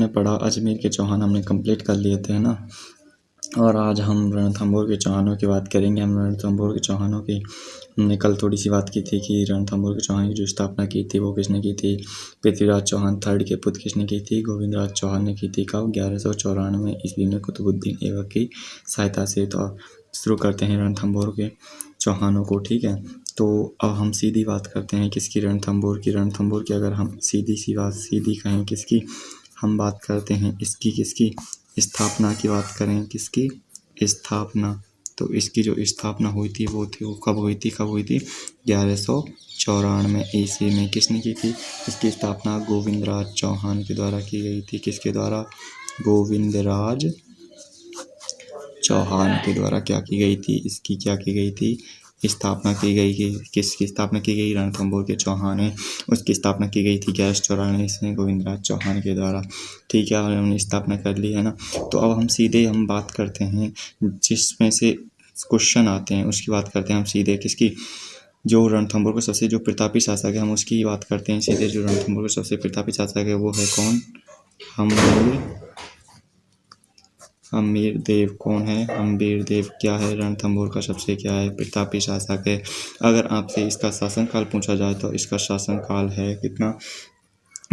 हमने पढ़ा अजमेर के चौहान हमने कंप्लीट कर लिए थे, है ना। और आज हम रणथंभौर के चौहानों की बात करेंगे। हम रणथंभौर के चौहानों की हमने कल थोड़ी सी बात की थी कि रणथंभौर के चौहान की जो स्थापना की थी वो किसने की थी। पृथ्वीराज चौहान थर्ड के पुत्र किसने की थी, गोविंदराज चौहान ने की थी। कब, 1194 ईस्वी में कुतुबुद्दीन ऐबक की सहायता से। तो शुरू करते हैं रणथंभौर के चौहानों को, ठीक है। तो अब हम सीधी बात करते हैं किसकी, रणथंभौर की। रणथंभौर की अगर हम सीधी सी बात सीधी कहें किसकी, हम बात करते हैं इसकी किसकी, स्थापना की बात करें, किसकी स्थापना। तो इसकी जो स्थापना हुई थी वो कब हुई थी, 1194 ईस्वी में। किसने की थी इसकी स्थापना, गोविंदराज चौहान के द्वारा की गई थी। किसके द्वारा, गोविंदराज चौहान के द्वारा क्या की गई थी, इसकी क्या की गई थी, स्थापना की गई। किसकी स्थापना की गई, रणथंभौर के चौहान है उसकी स्थापना की गई थी 1194 ईस्वी में गोविंदराज चौहान के द्वारा, ठीक है। और हमने स्थापना कर ली, है ना। तो अब हम सीधे हम बात करते हैं जिसमें से क्वेश्चन आते हैं उसकी बात करते हैं हम सीधे किसकी, जो रणथंभौर का सबसे जो प्रतापी शासक है हम उसकी बात करते हैं सीधे। जो रणथंभौर का सबसे प्रतापी शासक है वो है कौन, हम्मीर देव। कौन है, हम्मीर देव। क्या है, रणथंभौर का सबसे क्या है, प्रतापी शासक है। अगर आपसे इसका शासनकाल पूछा जाए तो इसका शासनकाल है कितना,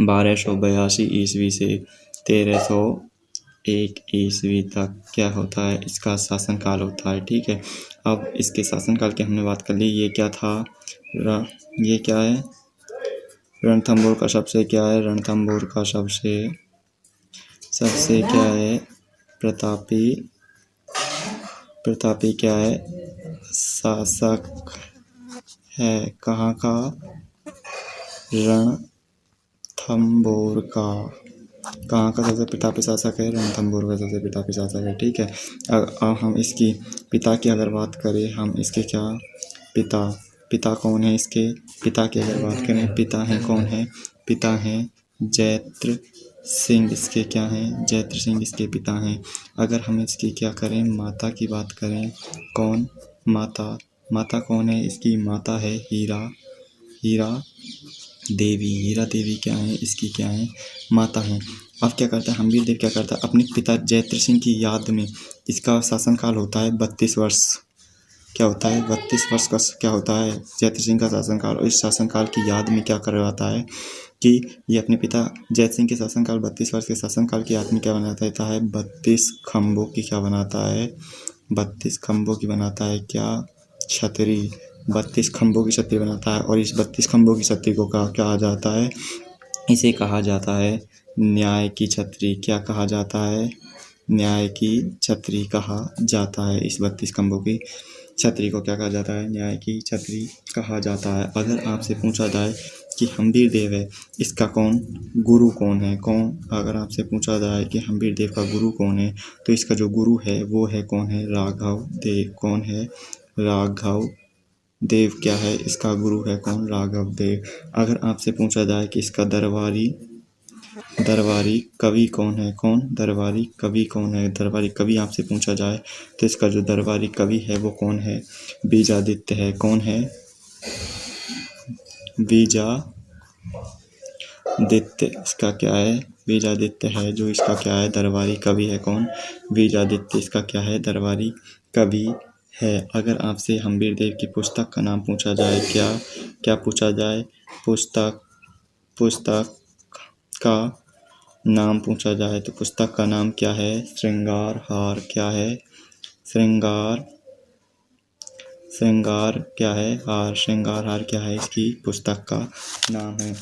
1282 ईस्वी से 1301 ईस्वी तक क्या होता है, इसका शासनकाल होता है, ठीक है। अब इसके शासनकाल की हमने बात कर ली। ये क्या था, ये क्या है, रणथंभौर का सबसे क्या है, रणथंभौर का सबसे क्या है, प्रतापी क्या है, शासक है। कहाँ का, रणथंभौर का। कहाँ का सबसे प्रतापी शासक है, रणथंभौर का सबसे प्रतापी शासक है, ठीक है। अब हम इसकी पिता की अगर बात करें, हम इसके क्या, पिता कौन है, इसके पिता की अगर बात करें, पिता हैं कौन है, पिता हैं जैत्र सिंह। इसके क्या हैं, जैत्र सिंह इसके पिता हैं। अगर हम इसकी क्या करें, माता की बात करें, कौन, माता कौन है, इसकी माता है हीरा देवी क्या है, इसकी क्या है, माता है। अब क्या करता है हम्मीर देव, क्या करता है अपने पिता जैत्र सिंह की याद में, इसका शासनकाल होता है 32 वर्ष। क्या होता है, 32 वर्ष का क्या होता है, जैत्र सिंह का शासनकाल। और इस शासनकाल की याद में क्या करवाता है कि ये अपने पिता जैत्र सिंह के शासनकाल 32 वर्ष के शासनकाल की याद में क्या बनाता है, 32 खंभों की क्या बनाता है, 32 खंभों की बनाता है क्या, छतरी। 32 खंभों की छतरी बनाता है। और इस 32 खंभों की छतरी को कहा जाता है, इसे कहा जाता है न्याय की छतरी। क्या कहा जाता है, न्याय की छतरी कहा जाता है। इस 32 खंभों की छतरी को क्या कहा जाता है, न्याय की छतरी कहा जाता है। अगर आपसे पूछा जाए कि हम्मीर देव है इसका गुरु कौन है, अगर आपसे पूछा जाए कि हम्मीर देव का गुरु कौन है, तो इसका जो गुरु है वो है कौन है, राघव देव। कौन है, राघव देव। क्या है, इसका गुरु है कौन, राघव देव। अगर आपसे पूछा जाए कि इसका दरबारी कवि कौन है, दरबारी कवि कौन है, दरबारी कवि आपसे पूछा जाए तो इसका जो दरबारी कवि है वो कौन है, बीजादित्य है। कौन है, बीजादित्य। इसका क्या है, बीजादित्य है जो इसका क्या है, दरबारी कवि है। कौन, बीजादित्य इसका क्या है, दरबारी कवि है। अगर आपसे हम्मीर देव की पुस्तक का नाम पूछा जाए, क्या पूछा जाए, पुस्तक का नाम पूछा जाए तो पुस्तक का नाम क्या है, श्रृंगार हार। क्या है, श्रृंगार क्या है, हार। श्रृंगार हार क्या है, इसकी पुस्तक का नाम है।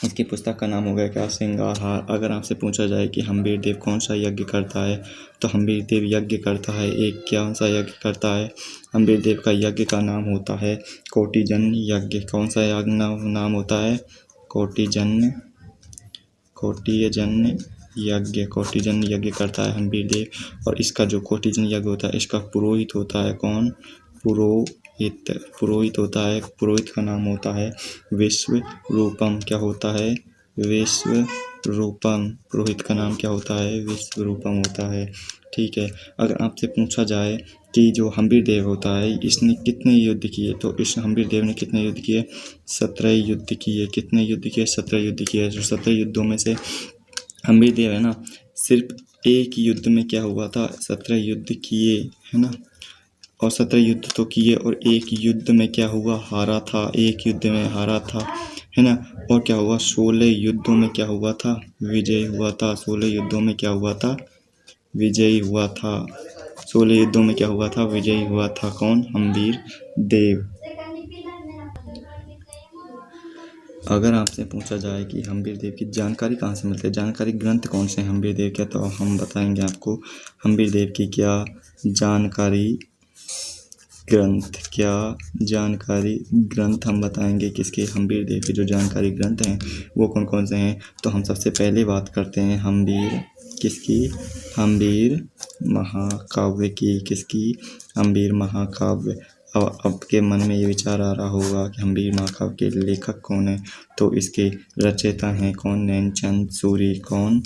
इसकी पुस्तक का नाम हो गया क्या, श्रृंगार हार। अगर आपसे पूछा जाए कि हम्मीर देव कौन सा यज्ञ करता है, तो हम्मीर देव यज्ञ करता है एक, कौन सा यज्ञ करता है, हम्मीर देव का यज्ञ का नाम होता है कोटिजन्य यज्ञ। कौन सा यज्ञ नाम होता है, कोटिजन्य यज्ञ करता है हम्मीर देव। और इसका जो कोटिजन्य यज्ञ होता है इसका पुरोहित होता है कौन, पुरोहित होता है, पुरोहित का नाम होता है विश्वरूपम। क्या होता है, विश्वरूपम। पुरोहित का नाम क्या होता है, विश्वरूपम होता है, ठीक है। अगर आपसे पूछा जाए कि जो हम्मीर देव होता है इसने कितने युद्ध किए, तो इस हम्मीर देव ने कितने युद्ध किए, 17 युद्ध किए। कितने युद्ध किए, 17 युद्ध किए। जो 17 युद्धों में से हम्बीर देव है ना, सिर्फ एक युद्ध में क्या हुआ था, 17 युद्ध किए है ना, और 17 युद्ध तो किए और एक युद्ध में क्या हुआ, हारा था, एक युद्ध में हारा था है ना। और क्या हुआ, 16 युद्धों में क्या हुआ था, विजय हुआ था। 16 युद्धों में क्या हुआ था, विजयी हुआ था। 16 युद्धों में क्या हुआ था, विजयी हुआ था। कौन, हम्बीर देव। अगर आपसे पूछा जाए कि हम्बीर देव की जानकारी कहाँ से मिलती है, जानकारी ग्रंथ कौन से हैं हम्बीर देव के, तो हम बताएंगे आपको हम्बीर देव की क्या जानकारी ग्रंथ, क्या जानकारी ग्रंथ हम बताएंगे किसके, हम्बीर देव के जो जानकारी ग्रंथ हैं वो कौन कौन से हैं। तो हम सबसे पहले बात करते हैं हम्बीर किसकी, हम्बीर महाकाव्य की। किसकी, हम्बीर महाकाव्य। अब आपके मन में ये विचार आ रहा होगा कि हम्बीर महाकाव्य के लेखक कौन है, तो इसके रचयिता हैं कौन, नैनचंद सूरी। कौन,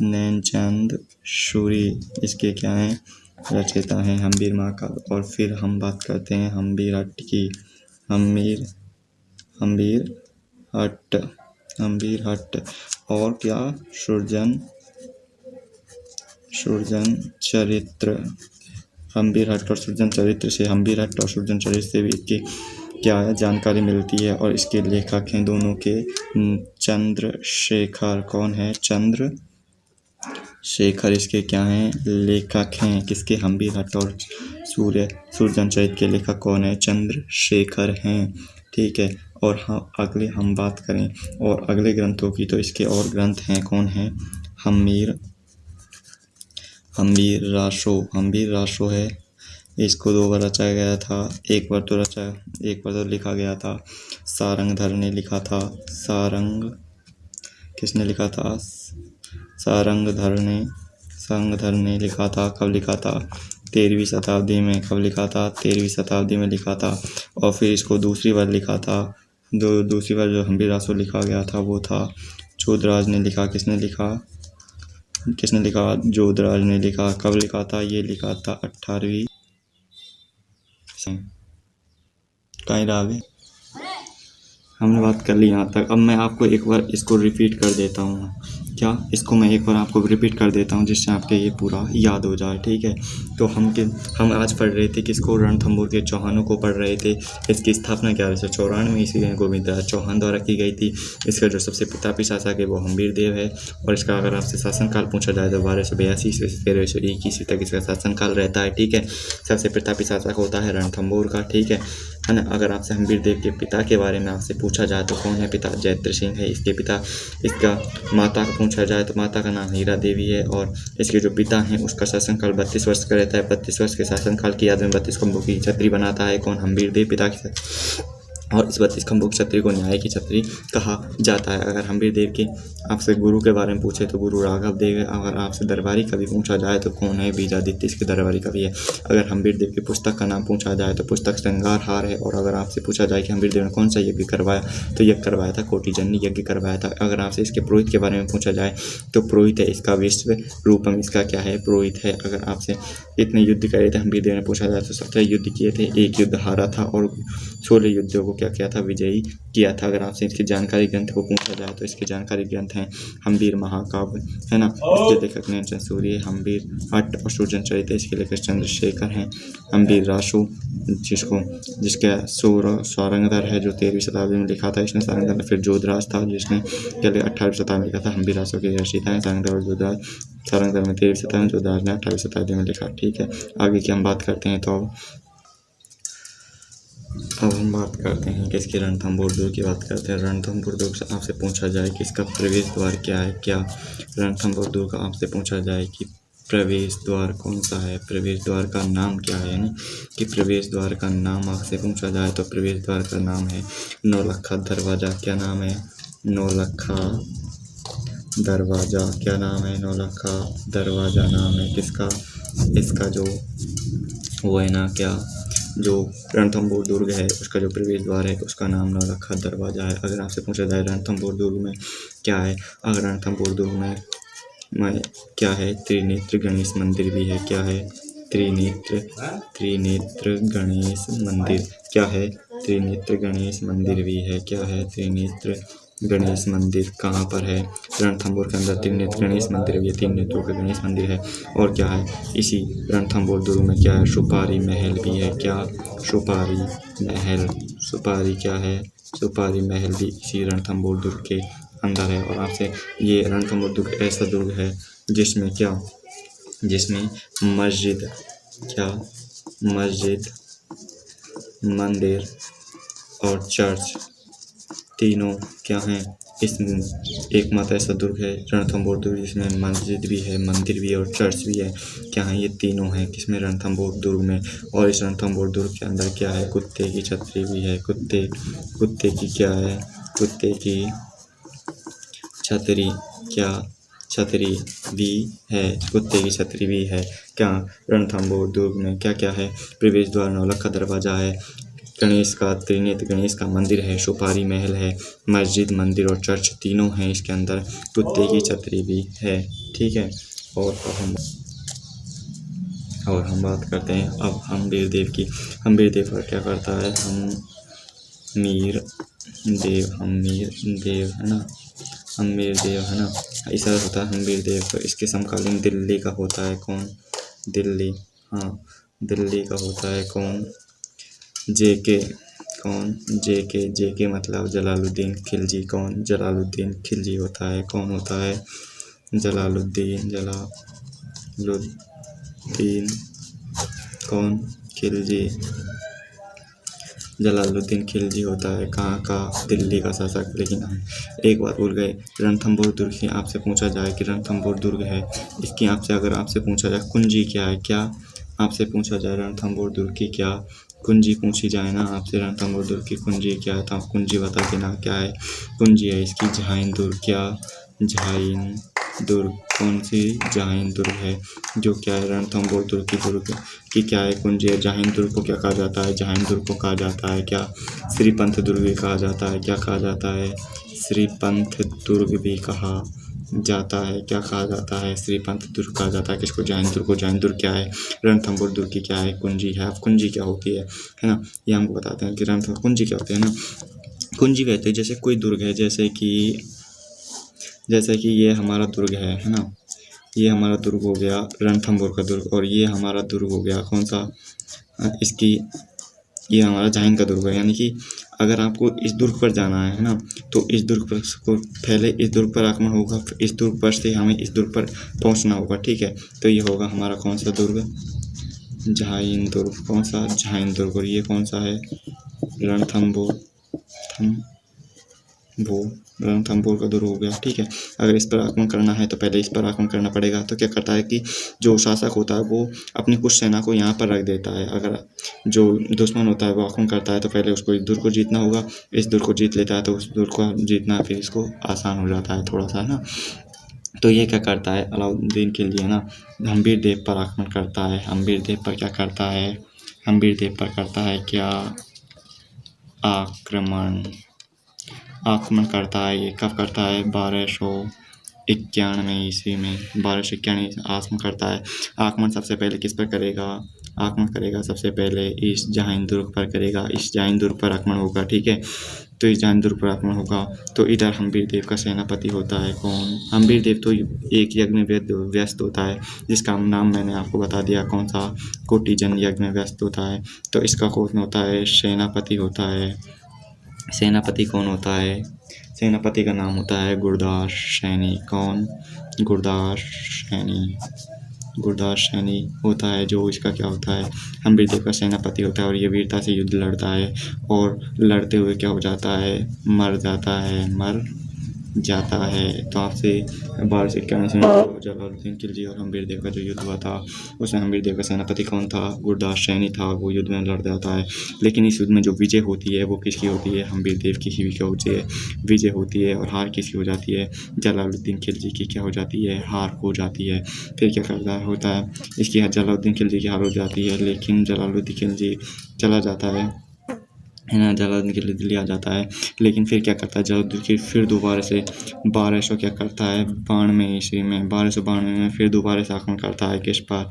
नैनचंद सूरी इसके क्या हैं, रचयिता हैं हम्बीर महाकाव्य। और फिर हम बात करते हैं हम्बीर हट्ट की। हम्बीर हट्ट और क्या, सृजन चरित्र। हम्बीर हट्ट और सृजन चरित्र से, हम्बीर हट्ट और सृजन चरित्र से भी इसकी क्या है, जानकारी मिलती है। और इसके लेखक हैं दोनों के चंद्रशेखर। कौन है, चंद्रशेखर इसके क्या हैं, लेखक हैं। किसके, हम्बीर हट्ट और सृजन चरित्र के लेखक कौन है, चंद्रशेखर हैं। ठीक है। और हाँ, अगले हम बात करें और अगले ग्रंथों की, तो इसके और ग्रंथ हैं। कौन है, हम्बीर रासो है। इसको 2 बार रचा गया था, एक बार तो लिखा गया था। सारंगधर ने लिखा था। किसने लिखा था, सारंगधर ने लिखा था। कब लिखा था, 13वीं शताब्दी में। कब लिखा था, 13वीं शताब्दी में लिखा था। और फिर इसको दूसरी बार लिखा था, दूसरी बार जो हम्बीर रासो लिखा गया था वो था जोधराज ने लिखा। किसने लिखा, जोधराज ने लिखा। कब लिखा था, ये लिखा था 18वीं। कहीं रह गए, हमने बात कर ली यहाँ तक। अब मैं आपको एक बार इसको रिपीट कर देता हूँ। क्या, इसको मैं एक बार आपको रिपीट कर देता हूँ जिससे आपके ये पूरा याद हो जाए। ठीक है। तो हम आज पढ़ रहे थे किसको, रणथंभौर के चौहानों को पढ़ रहे थे। इसकी स्थापना 1194 ईस्वी में गोविंदराज चौहान द्वारा की गई थी। इसका जो सबसे प्रतापी शासक है वो हम्बीर देव है। और इसका अगर आपसे शासनकाल पूछा जाए तो 1282 ईस्वी से 1321 ईस्वी तक इसका शासनकाल रहता है। ठीक है। सबसे प्रतापी शासक होता है रणथंभौर का। ठीक है ना। अगर आपसे हम्बीर देव के पिता के बारे में आपसे पूछा जाए तो कौन है, पिता जयद्रथ सिंह है इसके पिता। इसका माता का पूछा जाए तो माता का नाम हीरा देवी है। और इसके जो पिता हैं उसका शासनकाल 32 वर्ष का रहता है। 32 वर्ष के शासनकाल की याद में 32 खंभों की छतरी बनाता है कौन, हम्बीर देव पिता के साथ। और इस 32 खंभों की छतरी को न्याय की छतरी कहा जाता है। अगर हम्बीर देव के आपसे गुरु के बारे में पूछे तो गुरु राघव देव है। अगर आपसे दरबारी कवि पूछा जाए तो कौन है, बीजादित्य इसके दरबारी कवि है। अगर हम्बीर देव की पुस्तक का नाम पूछा जाए तो पुस्तक श्रृंगार हार है। और अगर आपसे पूछा जाए कि हम्बीर देव ने कौन सा यज्ञ करवाया तो यज्ञ करवाया था कोटिजन्य यज्ञ करवाया था। अगर आपसे इसके पुरोहित के बारे में पूछा जाए तो पुरोहित है इसका विश्व रूपम इसका क्या है, पुरोहित है। अगर आपसे इतने युद्ध करे थे हम्बीर देव ने पूछा जाए तो 17 युद्ध किए थे, एक युद्ध हारा था और 16 युद्धों को क्या किया था, विजयी किया था। अगर आपसे इसकी जानकारी ग्रंथ को पूछा जाए तो इसके जानकारी ग्रंथ हैं हम्बीर महाकाव्य है ना। इसके लेखक नैनचंद सूरी, हम्बीर हट्ट और सृजन चरित्र इसके लेखक चंद्रशेखर हैं। हम्बीर रासो जिसका सारंगधर है जो 13वीं शताब्दी में लिखा था इसने सारंगधर। फिर जोधराज था जिसने 18वीं शताब्दी में लिखा था। हम्बीर रासो के रचयिता हैं सारंगधर और जोधराज। सारंगधर में 13वीं शताब्दी में, जोधराज ने 18वीं शताब्दी में लिखा। ठीक है। आगे की हम बात करते हैं। तो अब हम बात करते हैं किसकी, रणथंभौर दुर्ग की बात करते हैं। रणथंभौर दुर्ग से आपसे पूछा जाए कि इसका प्रवेश द्वार क्या है, क्या रणथंभौर दुर्ग का आपसे पूछा जाए कि प्रवेश द्वार कौन सा है, प्रवेश द्वार का नाम क्या है, यानी कि प्रवेश द्वार का नाम आपसे पूछा जाए तो प्रवेश द्वार का नाम है नौलखा दरवाजा। क्या नाम है, नौलखा दरवाजा। क्या नाम है, नौलखा दरवाजा नाम है किसका, इसका जो वो है ना, क्या जो रणथंभौर दुर्ग है उसका जो प्रवेश द्वार है उसका नाम नौलखा दरवाजा है। अगर आपसे पूछा जाए रणथंभौर दुर्ग में क्या है, अगर रणथंभौर दुर्ग में क्या है, त्रिनेत्र गणेश मंदिर भी है। क्या है, त्रिनेत्र गणेश मंदिर। क्या है, त्रिनेत्र गणेश मंदिर भी है। क्या है, त्रिनेत्र गणेश मंदिर कहाँ पर है? रणथंभौर के अंदर त्रिनेत्र गणेश मंदिर है, ये 3 नेत्रों का गणेश मंदिर है। और क्या है, इसी रणथंभौर दुर्ग में क्या है, सुपारी महल भी है। क्या? सुपारी महल। सुपारी क्या है? सुपारी महल भी इसी रणथंभौर दुर्ग के अंदर है। और आपसे ये रणथंभौर दुर्ग ऐसा दुर्ग है जिसमें क्या, जिसमें मस्जिद, क्या, मस्जिद, मंदिर और चर्च तीनों क्या हैं, इस एकमात्र ऐसा दुर्ग है रणथंभौर दुर्ग जिसमें मस्जिद भी है, मंदिर भी है और चर्च भी है। क्या है, ये तीनों हैं किसमें, रणथंभौर दुर्ग में। और इस रणथंभौर दुर्ग के अंदर क्या है, कुत्ते की छतरी भी है। कुत्ते की क्या है, कुत्ते की छतरी, क्या, छतरी भी है, कुत्ते की छतरी भी है। क्या, रणथंभौर दुर्ग में क्या क्या है, प्रवेश द्वार, नौलखा दरवाजा है, गणेश का त्रिनेत्र गणेश का मंदिर है, सुपारी महल है, मस्जिद, मंदिर और चर्च तीनों हैं इसके अंदर, कुत्ते की छतरी भी है। ठीक है। और हम बात करते हैं अब हम्बीर देव की। हम्बीर देव का क्या करता है, हम्मीर देव है ना, हम्मीर देव है ना, ऐसा होता है हम्बीर देव। तो इसके समकालीन दिल्ली का होता है कौन, दिल्ली, हाँ दिल्ली का होता है कौन, जेके, कौन, जेके मतलब जलालुद्दीन खिलजी। कौन, जलालुद्दीन खिलजी होता है। कौन होता है, जलालुद्दीन कौन, खिलजी, जलालुद्दीन खिलजी होता है। कहाँ का, दिल्ली का शासक। लेकिन हम एक बात भूल गए, रणथंभौर दुर्ग की आपसे पूछा जाए कि रणथंभौर दुर्ग है, इसकी आपसे पूछा जाए कुंजी क्या है, क्या आपसे पूछा जाए रणथंभौर दुर्ग की क्या कुंजी पूछी जाए ना आपसे, रणथंभौर दुर्ग की कुंजी क्या है, तो आप कुंजी बता देना क्या है। कुंजी है इसकी झाइन दुर्ग। क्या, झाइन दुर्ग। कौन सी, झाइन दुर्ग है, जो क्या है, रणथंभौर दुर्ग की क्या है, कुंजी है। झाइन दुर्ग को क्या कहा जाता है, झाइन दुर्ग को कहा जाता है क्या, श्रीपंथ दुर्ग भी कहा जाता है। क्या कहा जाता है, श्रीपंथ दुर्ग भी कहा जाता है। क्या कहा जाता है, श्रीपंथ दुर्ग कहा जाता है किसको, जैन दुर्ग को। जैन दुर्ग क्या है, रणथंभौर दुर्ग की क्या है, कुंजी है। अब कुंजी क्या होती है ना, ये हमको बताते हैं कि रणथंभौर कुंजी क्या होती है ना। कुंजी कहते हैं जैसे कोई दुर्ग है, जैसे कि ये हमारा दुर्ग है ना, ये हमारा दुर्ग हो गया रणथंभौर का दुर्ग, और ये हमारा दुर्ग हो गया कौन सा, इसकी, ये हमारा झाइन का दुर्ग है। यानी कि अगर आपको इस दुर्ग पर जाना है ना, तो इस दुर्ग पर को पहले इस दुर्ग पर आगमन होगा, फिर इस दुर्ग पर से हमें इस दुर्ग पर पहुंचना होगा। ठीक है, तो ये होगा हमारा कौन सा दुर्ग, झाइन दुर्ग। कौन सा, झाइन दुर्ग। और ये कौन सा है, रणथंभौर, रणथंभौर का दुर्ग हो गया। ठीक है, अगर इस पर आक्रमण करना है तो पहले इस पर आक्रमण करना पड़ेगा। तो क्या करता है कि जो शासक होता है वो अपनी कुछ सेना को यहाँ पर रख देता है। अगर जो दुश्मन होता है वो आक्रमण करता है तो पहले उसको इस दुर्ग को जीतना होगा, इस दुर्ग को जीत लेता है तो उस दुर्ग को जीतना फिर इसको आसान हो जाता है थोड़ा सा ना। तो ये क्या करता है, अलाउद्दीन खिलजी है ना, हम्बीर देव पर आक्रमण करता है। हम्बीर देव पर क्या करता है, हम्बीर देव पर करता है क्या, आक्रमण करता है। ये कब करता है, 1291 ईस्वी में, 1291 आक्रमण करता है। आक्रमण सबसे पहले किस पर करेगा, आक्रमण करेगा सबसे पहले इस झाइन दुर्ग पर करेगा, इस झाइन दुर्ग पर आक्रमण होगा। ठीक है, तो इस झाइन दुर्ग पर आक्रमण होगा। तो इधर हम्बीर देव का सेनापति होता है कौन, हम्बीर देव तो एक यज्ञ में व्यस्त होता है जिसका नाम मैंने आपको बता दिया, कौन सा, कोटिजन यज्ञ में व्यस्त होता है। तो इसका कौन होता है, सेनापति होता है। सेनापति कौन होता है, सेनापति का नाम होता है गुरदास सैनी। कौन, गुरदास सैनी होता है, जो इसका क्या होता है, हम्बीर देव का सेनापति होता है। और ये वीरता से युद्ध लड़ता है और लड़ते हुए क्या हो जाता है, मर जाता है। तो आपसे 1291 में जलालुद्दीन खिलजी और हम्बीर देव का जो युद्ध हुआ था उसमें हम्बीर देव का सेनापति कौन था, गुरदास सैनी था। वो युद्ध में लड़ जाता है, लेकिन इस युद्ध में जो विजय होती है वो किसकी होती है, हम्बीर देव की ही विजय होती है। और हार किसकी हो जाती है, जलालुद्दीन खिलजी की क्या हो जाती है, हार हो जाती है। फिर क्या करता होता है, इसकी जलालुद्दीन खिलजी की हार हो जाती है, लेकिन जलालुद्दीन खिलजी चला जाता है ना, जलालुद्दीन खिलजी दिल्ली आ जाता है। लेकिन फिर क्या करता है, जलालुद्दीन खिलजी फिर दोबारा से 1200 क्या करता है, 92 ईस्वी में, 1292 में फिर दोबारा से आक्रमण करता है किस पर,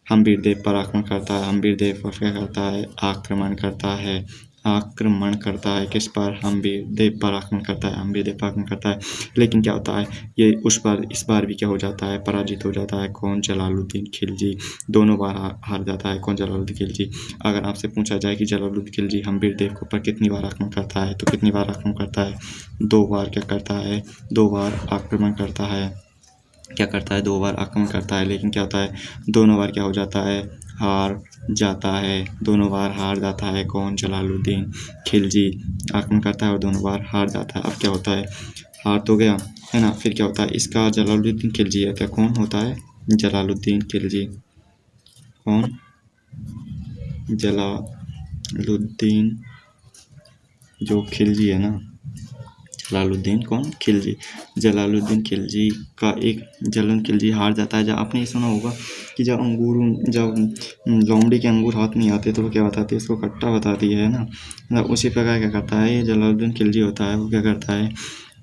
हम्बीर देव पर आक्रमण करता है। हम्बीर देव पर क्या करता है, आक्रमण करता है। आक्रमण करता है। किस पर? हम्बीर देव पर आक्रमण करता है। हम्बीर देव पर आक्रमण करता है, लेकिन क्या होता है ये इस बार भी क्या हो जाता है? पराजित हो जाता है। कौन? जलालुद्दीन खिलजी। दोनों बार हार जाता है। कौन? जलालुद्दीन खिलजी। अगर आपसे पूछा जाए कि जलालुद्दीन खिलजी हम्बीर देव के ऊपर कितनी बार आक्रमण करता है, तो कितनी बार आक्रमण करता है? 2 बार क्या करता है? 2 बार आक्रमण करता है। क्या करता है? 2 बार आक्रमण करता है, लेकिन क्या होता है? दोनों बार क्या हो जाता है? हार जाता है। दोनों बार हार जाता है। कौन? जलालुद्दीन खिलजी आक्रमण करता है और दोनों बार हार जाता है। अब क्या होता है? हार तो गया है ना, फिर क्या होता है? इसका जलालुद्दीन खिलजी है क्या? कौन होता है? जलालुद्दीन खिलजी। कौन? जलालुद्दीन जो खिलजी है ना, जलालुद्दीन कौन? खिलजी। जलालुद्दीन खिलजी खिलजी हार जाता है। जब आपने ये सुना होगा कि जब लोमड़ी के अंगूर हाथ नहीं आते तो वो क्या बताती है? इसको खट्टा बताती है ना। मतलब उसी प्रकार क्या करता है ये जलालुद्दीन खिलजी होता है, वो क्या करता है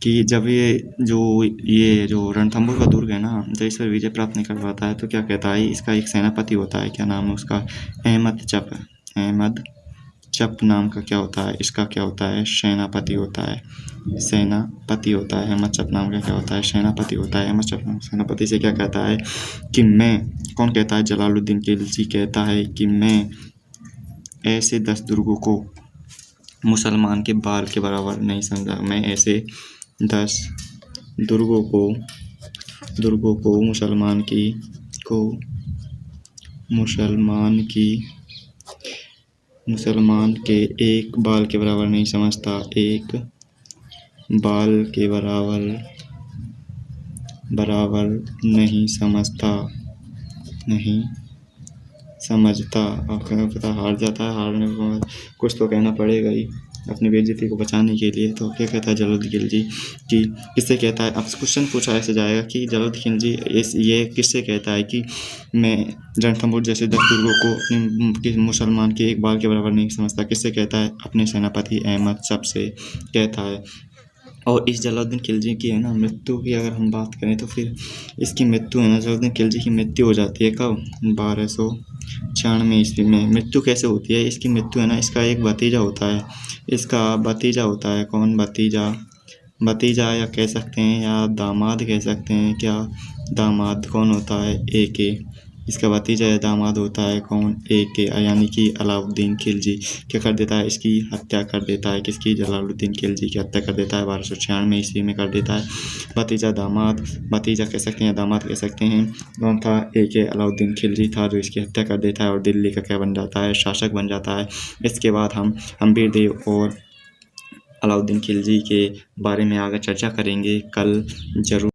कि जब ये जो रणथंभौर का दुर्ग है ना, जब इस पर विजय प्राप्त नहीं कर पाता है तो क्या कहता है? इसका एक सेनापति होता है, क्या नाम है उसका? अहमद चप। अहमद चप नाम का क्या होता है? इसका क्या होता है? सेनापति होता है। सेनापति होता है। अहमद चप नाम का क्या होता है? सेनापति होता है। अहमद चप नाम सेनापति से क्या कहता है कि मैं, कौन कहता है? जलालुद्दीन खिलजी कहता है कि मैं ऐसे 10 दुर्गों को मुसलमान के बाल के बराबर नहीं समझा। मैं ऐसे 10 दुर्गों को मुसलमान के एक बाल के बराबर नहीं समझता। एक बाल के बराबर नहीं समझता। आपको पता हार जाता है। हारने के बाद कुछ तो कहना पड़ेगा ही अपनी बेइज्जती को बचाने के लिए। तो क्या कहता है जलालुद्दीन खिलजी कि किससे कहता है? अब क्वेश्चन पूछा ऐसे जाएगा कि जलालुद्दीन खिलजी ये किससे कहता है कि मैं रणथंभौर जैसे 10 दुर्गों को मुसलमान के एक बाल के बराबर नहीं समझता? किससे कहता है? अपने सेनापति अहमद चप से कहता है। और इस जलालुद्दीन खिलजी की है ना मृत्यु की अगर हम बात करें तो फिर इसकी मृत्यु है ना, जलालुद्दीन खिलजी की मृत्यु हो जाती है कब? 1296 ईस्वी में। मृत्यु कैसे होती है? इसकी मृत्यु है ना, इसका एक भतीजा होता है। इसका भतीजा होता है। कौन? भतीजा या कह सकते हैं या दामाद कह सकते हैं। क्या दामाद? कौन होता है? AK। इसका भतीजा या दामाद होता है कौन? AK, यानी कि अलाउद्दीन खिलजी क्या कर देता है? इसकी हत्या कर देता है। किसकी? जलालुद्दीन खिलजी की हत्या कर देता है। 1296 ईस्वी में कर देता है। भतीजा कह सकते हैं या दामाद कह सकते हैं। कौन था? AK अलाउद्दीन खिलजी था जो इसकी हत्या कर देता है और दिल्ली का क्या बन जाता है? शासक बन जाता है। इसके बाद हम हम्बीर देव और अलाउद्दीन खिलजी के बारे में आगे चर्चा करेंगे कल जरूर।